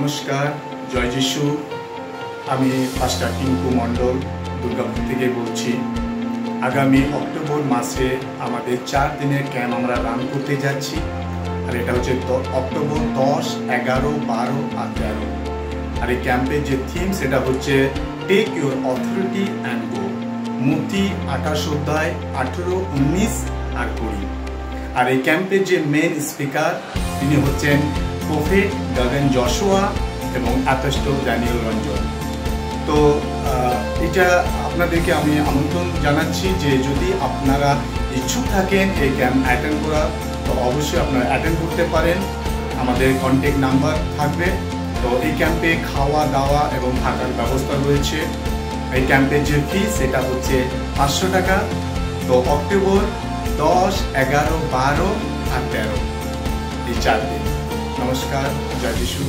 নমস্কার, জয় যিশু। আমি পাস্টার টিঙ্কু মণ্ডল দুর্গাপুর থেকে বলছি। আগামী অক্টোবর মাসে আমাদের 4 দিনের ক্যাম্প আমরা রান করতে যাচ্ছি। আর এটা হচ্ছে অক্টোবর 10, 11, 12 আর 13। আর এই ক্যাম্পের যে থিম সেটা হচ্ছে take your authority and go. মূর্তি 28 অধ্যায় 18, 19 আর 20। আর এই ক্যাম্পের যে মেন স্পিকার তিনি হচ্ছেন প্রফেট গগন জশুয়া এবং অ্যাপোস্টল ড্যানিয়েল রঞ্জন। তো এটা আপনাদেরকে আমি আমন্ত্রণ জানাচ্ছি যে যদি আপনারা ইচ্ছুক থাকেন এই ক্যাম্প অ্যাটেন্ড করার, তো অবশ্যই আপনারা অ্যাটেন্ড করতে পারেন। আমাদের কন্ট্যাক্ট নাম্বার থাকবে। তো এই ক্যাম্পে খাওয়া দাওয়া এবং থাকার ব্যবস্থা রয়েছে। এই ক্যাম্পের যে ফি সেটা হচ্ছে 500 টাকা। তো অক্টোবর 10, 11, 12 আর 13 এই 4 দিন। নমস্কার, জয় যিশু।